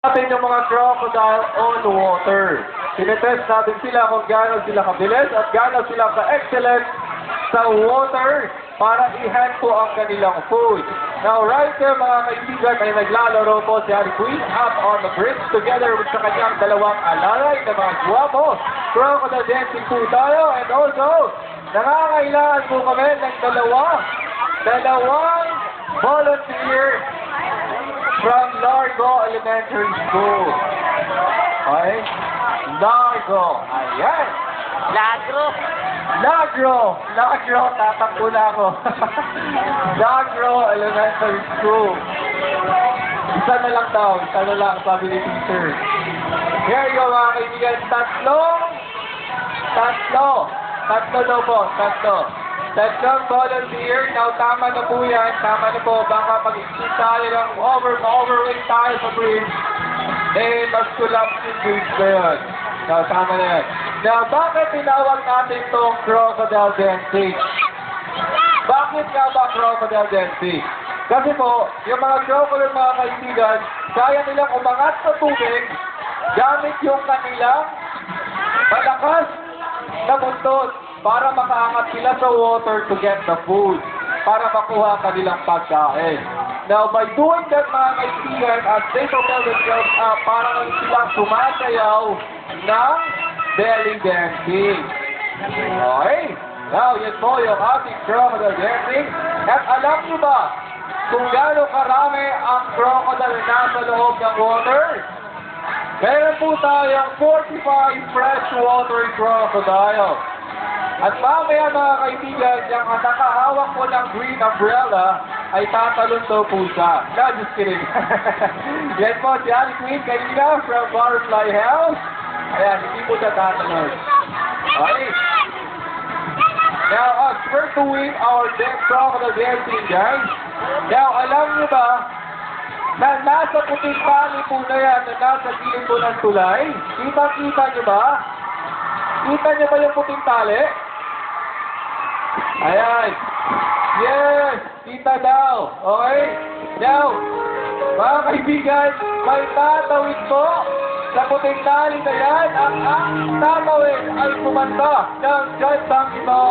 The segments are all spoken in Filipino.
Natin yung mga crocodile on water. Tinetest natin sila kung gaano sila kabilis at gaano sila ka-excellent sa water para i-hand po ang kanilang food. Now, right there mga kaibigan ay naglalaro po si Harry Quinn up on the bridge together with sa kanyang dalawang alalay na mga guwapo. Crocodile dancing po tayo and also nangangailangan po kami ng dalawang volunteer from Largo Elementary School. Okay? Largo. Ayan. Lagro, tatakbo na ako. Lagro Elementary School. Isa na lang daw, sabi ni teacher. Here you go mga kaibigan, tatlo daw po. Tatlong volunteer. Now, tama na po yan. Tama na po. Baka pag-isip tayo ng overweight tayo sa bridge, eh, mag-collapse yung bridge na yun. Now, tama na yan. Now, bakit tinawag natin itong crocodile dancing? Bakit nga ba crocodile dancing? Kasi po, yung mga crocodile mga kaibigan, kaya nilang umangat sa tubig gamit yung kanilang malakas na buntot para makaangat sila sa water to get the food, para makuha kanilang pagkain. Now, by doing that, mga kaibigan, as they propel themselves up, parang silang sumasayaw ng belly dancing. Okay? Now, yan po yung ating crocodile dancing. At alam niyo ba kung gaano karami ang crocodile na sa loob ng water? Meron po tayong 45 freshwater crocodile. At mamaya mga kaibigan, yung nakahawak po ng green umbrella ay tatalon daw po siya. No, just kidding. Yan po si Harry Quinn kanina from Butterfly House. Ayan, hindi po siya tatalon. Okay. Now, we're doing our crocodile dancing, guys. Now, alam niyo ba na nasa puting tali po na yan, na nasa gilid po ng tulay? Kita niyo ba? Kita niyo ba yung puting tali? Ayan. Yes! Kita daw. Okay? Now, mga kaibigan, may tatawid po sa puting tali na yan. Ang tatawid ay kumanta ng kantang ito.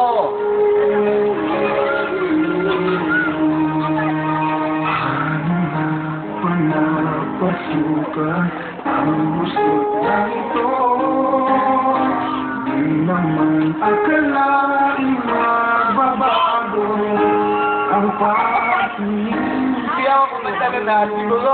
Panapasukan ang gusto na ito. Di naman akalain magbabago ang pag-ibig. Hindi ako kumanta na siguro.